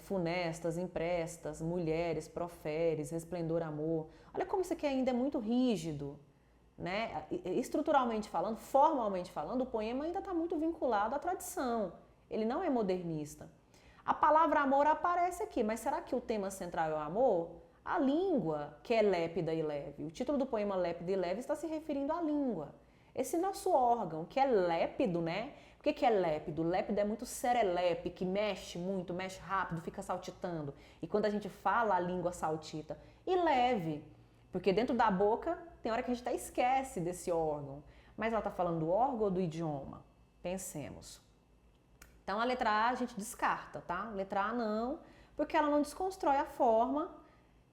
funestas, imprestas, mulheres, proferes, resplendor, amor. Olha como isso aqui ainda é muito rígido, né? Estruturalmente falando, formalmente falando, o poema ainda está muito vinculado à tradição. Ele não é modernista. A palavra amor aparece aqui, mas será que o tema central é o amor? A língua, que é lépida e leve. O título do poema Lépida e Leve está se referindo à língua. Esse nosso órgão, que é lépido, né? Por que é lépido? Lépido é muito serelepe, que mexe muito, mexe rápido, fica saltitando. E quando a gente fala, a língua saltita. E leve, porque dentro da boca tem hora que a gente até esquece desse órgão. Mas ela está falando do órgão ou do idioma? Pensemos. Então a letra A a gente descarta, tá? Letra A não, porque ela não desconstrói a forma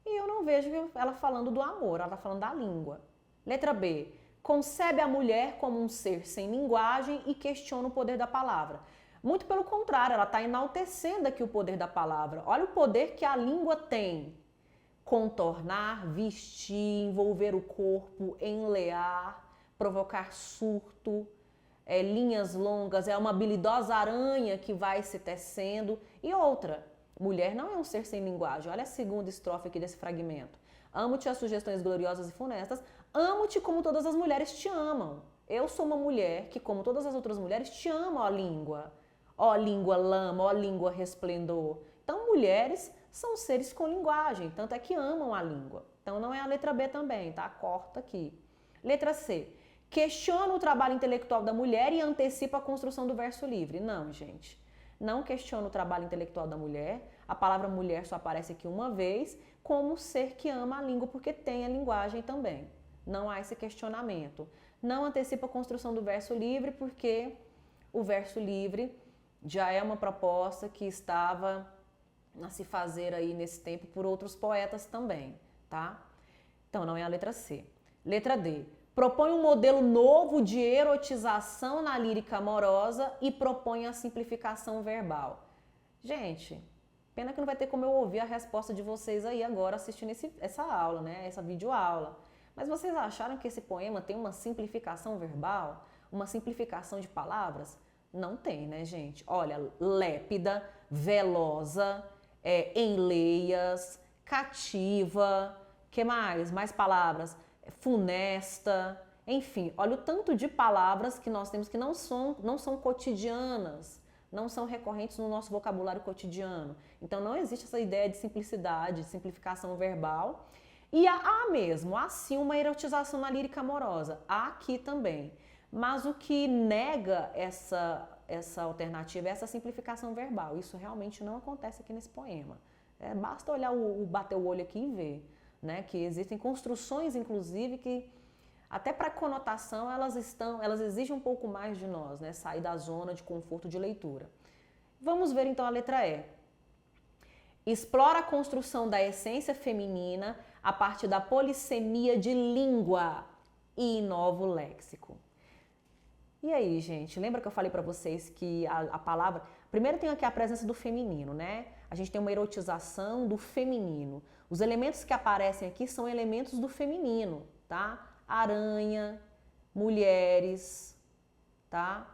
e eu não vejo ela falando do amor, ela está falando da língua. Letra B. Concebe a mulher como um ser sem linguagem e questiona o poder da palavra. Muito pelo contrário, ela está enaltecendo aqui o poder da palavra. Olha o poder que a língua tem. Contornar, vestir, envolver o corpo, enlear, provocar surto, linhas longas, é uma habilidosa aranha que vai se tecendo. E outra, mulher não é um ser sem linguagem. Olha a segunda estrofe aqui desse fragmento. Amo-te as sugestões gloriosas e funestas, amo-te como todas as mulheres te amam. Eu sou uma mulher que, como todas as outras mulheres, te amo, ó língua lama, ó língua resplendor. Então, mulheres são seres com linguagem, tanto é que amam a língua. Então, não é a letra B também, tá? Corta aqui. Letra C. Questiona o trabalho intelectual da mulher e antecipa a construção do verso livre. Não, gente. Não questiona o trabalho intelectual da mulher. A palavra mulher só aparece aqui uma vez, como ser que ama a língua, porque tem a linguagem também. Não há esse questionamento. Não antecipa a construção do verso livre, porque o verso livre já é uma proposta que estava a se fazer aí nesse tempo por outros poetas também, tá? Então, não é a letra C. Letra D. Propõe um modelo novo de erotização na lírica amorosa e propõe a simplificação verbal. Gente, pena que não vai ter como eu ouvir a resposta de vocês aí agora assistindo essa aula, né? Essa videoaula. Mas vocês acharam que esse poema tem uma simplificação verbal? Uma simplificação de palavras? Não tem, né, gente? Olha, lépida, velosa, enleias, cativa, que mais? Mais palavras? Funesta, enfim, olha o tanto de palavras que nós temos que não são cotidianas, não são recorrentes no nosso vocabulário cotidiano. Então não existe essa ideia de simplicidade, de simplificação verbal. E há mesmo, há sim uma erotização na lírica amorosa, há aqui também. Mas o que nega essa alternativa é essa simplificação verbal. Isso realmente não acontece aqui nesse poema. Basta olhar bater o olho aqui e ver. Né, que existem construções, inclusive, que até para conotação elas exigem um pouco mais de nós, né, sair da zona de conforto de leitura. Vamos ver então a letra E. Explora a construção da essência feminina a partir da polissemia de língua e inova o léxico. E aí, gente, lembra que eu falei para vocês que a palavra... Primeiro tem aqui a presença do feminino, né? A gente tem uma erotização do feminino. Os elementos que aparecem aqui são elementos do feminino, tá? Aranha, mulheres, tá?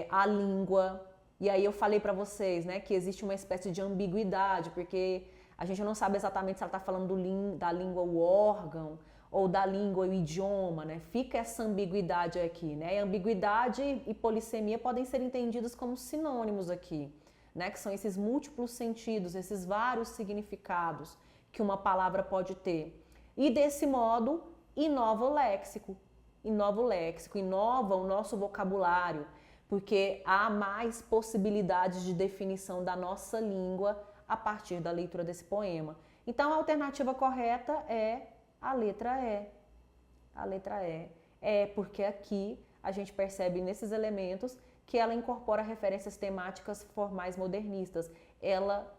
A língua, E aí eu falei para vocês, né, que existe uma espécie de ambiguidade, porque a gente não sabe exatamente se ela está falando da língua o órgão ou da língua o idioma, né? Fica essa ambiguidade aqui, né? E ambiguidade e polissemia podem ser entendidos como sinônimos aqui, né? Que são esses múltiplos sentidos, esses vários significados que uma palavra pode ter. E desse modo, inova o léxico, inova o nosso vocabulário, porque há mais possibilidades de definição da nossa língua a partir da leitura desse poema. Então, a alternativa correta é a letra E. A letra E. É porque aqui a gente percebe nesses elementos que ela incorpora referências temáticas formais modernistas. Ela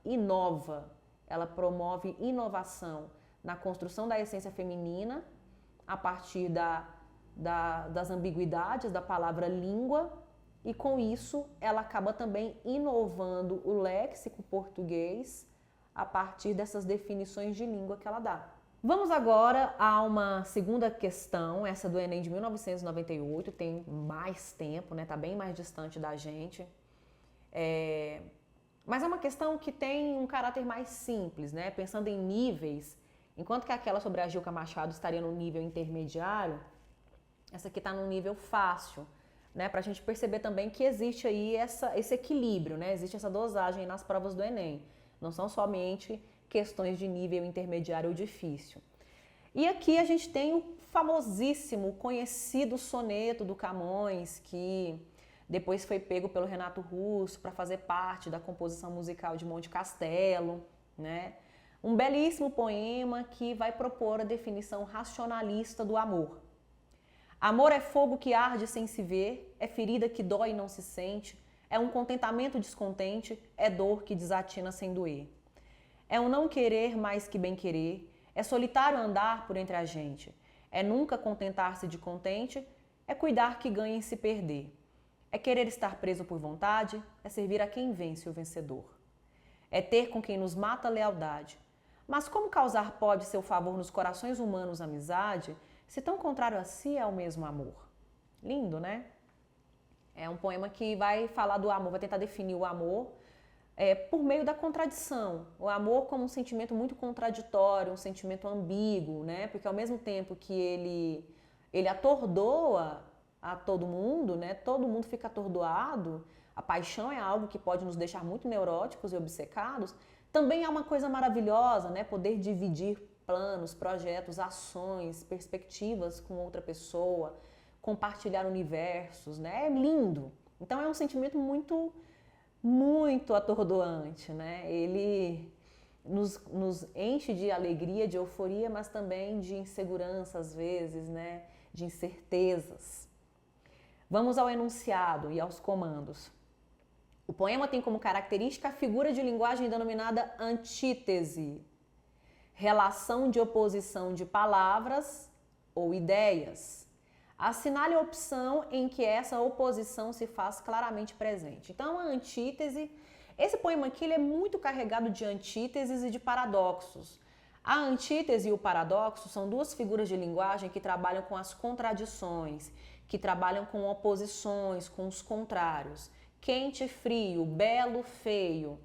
inova, ela promove inovação na construção da essência feminina a partir das ambiguidades da palavra língua, e com isso ela acaba também inovando o léxico português a partir dessas definições de língua que ela dá. Vamos agora a uma segunda questão, essa do Enem de 1998, tem mais tempo, né? Tá bem mais distante da gente. Mas é uma questão que tem um caráter mais simples, né? Pensando em níveis, enquanto que aquela sobre a Gilca Machado estaria no nível intermediário, essa aqui está no nível fácil, né? Para a gente perceber também que existe aí esse equilíbrio, né? Existe essa dosagem nas provas do Enem. Não são somente questões de nível intermediário ou difícil. E aqui a gente tem o famosíssimo, conhecido soneto do Camões, que depois foi pego pelo Renato Russo para fazer parte da composição musical de Monte Castelo, né? Um belíssimo poema que vai propor a definição racionalista do amor. Amor é fogo que arde sem se ver, é ferida que dói e não se sente, é um contentamento descontente, é dor que desatina sem doer. É um não querer mais que bem querer, é solitário andar por entre a gente, é nunca contentar-se de contente, é cuidar que ganha em se perder. É querer estar preso por vontade, é servir a quem vence o vencedor. É ter com quem nos mata a lealdade. Mas como causar pode seu favor nos corações humanos amizade, se tão contrário a si é o mesmo amor? Lindo, né? É um poema que vai falar do amor, vai tentar definir o amor por meio da contradição. O amor como um sentimento muito contraditório, um sentimento ambíguo, né? Porque ao mesmo tempo que ele atordoa a todo mundo, né? Todo mundo fica atordoado. A paixão é algo que pode nos deixar muito neuróticos e obcecados. Também é uma coisa maravilhosa, né? Poder dividir planos, projetos, ações, perspectivas com outra pessoa, compartilhar universos, né? É lindo. Então é um sentimento muito, muito atordoante, né? Ele nos enche de alegria, de euforia, mas também de insegurança às vezes, né? De incertezas. Vamos ao enunciado e aos comandos. O poema tem como característica a figura de linguagem denominada antítese, relação de oposição de palavras ou ideias. Assinale a opção em que essa oposição se faz claramente presente. Então, a antítese, esse poema aqui ele é muito carregado de antíteses e de paradoxos. A antítese e o paradoxo são duas figuras de linguagem que trabalham com as contradições, que trabalham com oposições, com os contrários. Quente, frio, belo, feio,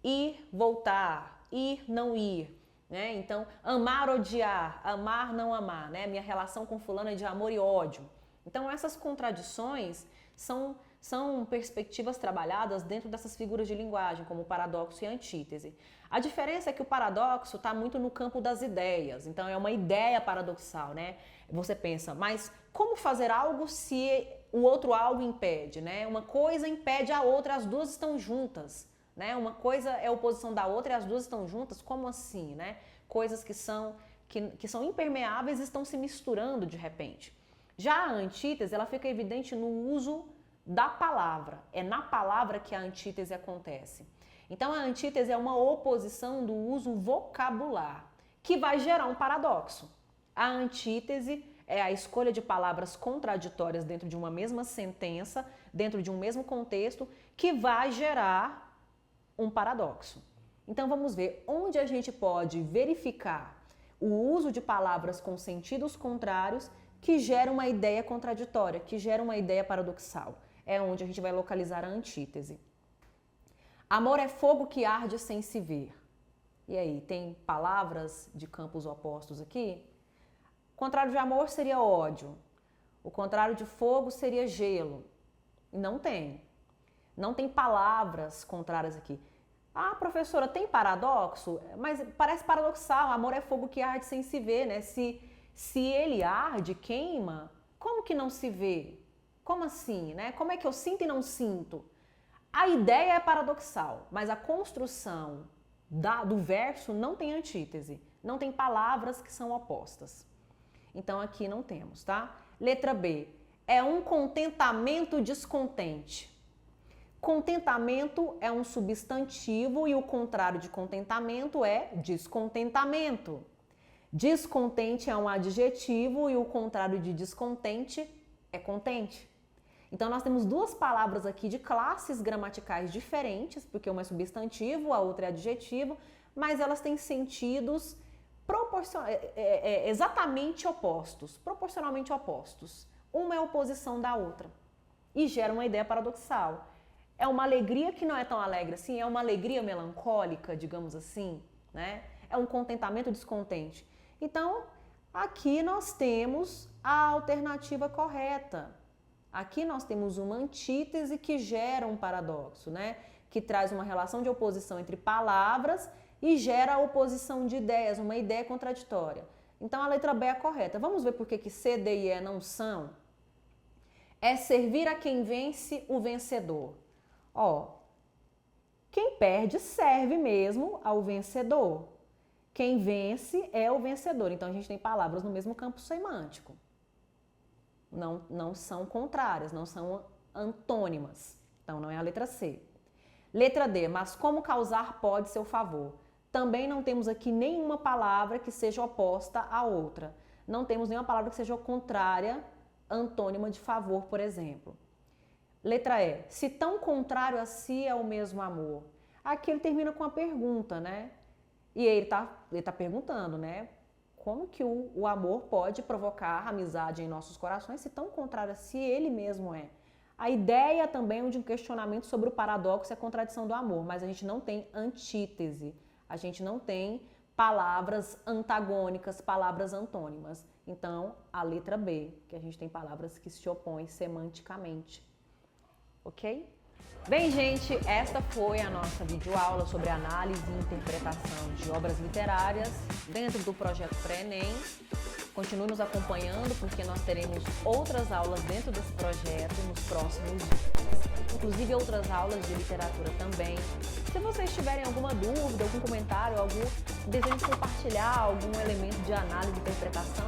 ir, voltar, ir, não ir. Né? Então, amar, odiar, amar, não amar, né? Minha relação com fulano é de amor e ódio. Então, essas contradições são perspectivas trabalhadas dentro dessas figuras de linguagem, como paradoxo e antítese. A diferença é que o paradoxo está muito no campo das ideias, então é uma ideia paradoxal, né? Você pensa, mas como fazer algo se o outro algo impede, né? Uma coisa impede a outra, as duas estão juntas. Né? Uma coisa é oposição da outra e as duas estão juntas, como assim? Né? Coisas que são impermeáveis estão se misturando de repente. Já a antítese, ela fica evidente no uso da palavra. É na palavra que a antítese acontece. Então, a antítese é uma oposição do uso vocabular, que vai gerar um paradoxo. A antítese é a escolha de palavras contraditórias dentro de uma mesma sentença, dentro de um mesmo contexto, que vai gerar um paradoxo. Então vamos ver onde a gente pode verificar o uso de palavras com sentidos contrários que gera uma ideia contraditória, que gera uma ideia paradoxal. É onde a gente vai localizar a antítese. Amor é fogo que arde sem se ver. E aí, tem palavras de campos opostos aqui? O contrário de amor seria ódio. O contrário de fogo seria gelo. Não tem. Não tem palavras contrárias aqui. Ah, professora, tem paradoxo? Mas parece paradoxal. Amor é fogo que arde sem se ver, né? Se ele arde, queima, como que não se vê? Como assim, né? Como é que eu sinto e não sinto? A ideia é paradoxal, mas a construção do verso não tem antítese. Não tem palavras que são opostas. Então aqui não temos, tá? Letra B. É um contentamento descontente. Contentamento é um substantivo e o contrário de contentamento é descontentamento. Descontente é um adjetivo e o contrário de descontente é contente. Então nós temos duas palavras aqui de classes gramaticais diferentes, porque uma é substantivo, a outra é adjetivo, mas elas têm sentidos exatamente opostos, proporcionalmente opostos. Uma é oposição da outra e gera uma ideia paradoxal. É uma alegria que não é tão alegre assim, é uma alegria melancólica, digamos assim, né? É um contentamento descontente. Então, aqui nós temos a alternativa correta. Aqui nós temos uma antítese que gera um paradoxo, né? Que traz uma relação de oposição entre palavras e gera a oposição de ideias, uma ideia contraditória. Então, a letra B é a correta. Vamos ver por que C, D e E não são? É servir a quem vence o vencedor. Ó, quem perde serve mesmo ao vencedor. Quem vence é o vencedor. Então, a gente tem palavras no mesmo campo semântico. Não são contrárias, não são antônimas. Então, não é a letra C. Letra D, mas como causar pode seu favor. Também não temos aqui nenhuma palavra que seja oposta à outra. Não temos nenhuma palavra que seja contrária, antônima de favor, por exemplo. Letra E, se tão contrário a si é o mesmo amor. Aqui ele termina com a pergunta, né? E ele tá perguntando, né? Como que o amor pode provocar amizade em nossos corações se tão contrário a si ele mesmo é? A ideia também é de um questionamento sobre o paradoxo e a contradição do amor, mas a gente não tem antítese, a gente não tem palavras antagônicas, palavras antônimas. Então, a letra B, que a gente tem palavras que se opõem semanticamente. Ok? Bem, gente, esta foi a nossa videoaula sobre análise e interpretação de obras literárias dentro do projeto Pré-ENEM. Continue nos acompanhando porque nós teremos outras aulas dentro desse projeto nos próximos dias. Inclusive outras aulas de literatura também. Se vocês tiverem alguma dúvida, algum comentário, algum desejo de compartilhar algum elemento de análise e interpretação,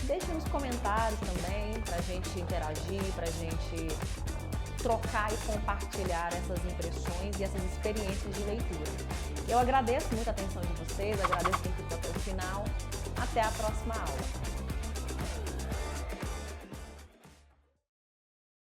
deixe nos comentários também para a gente interagir, para a gente trocar e compartilhar essas impressões e essas experiências de leitura. Eu agradeço muito a atenção de vocês, agradeço quem ficou até o final. Até a próxima aula.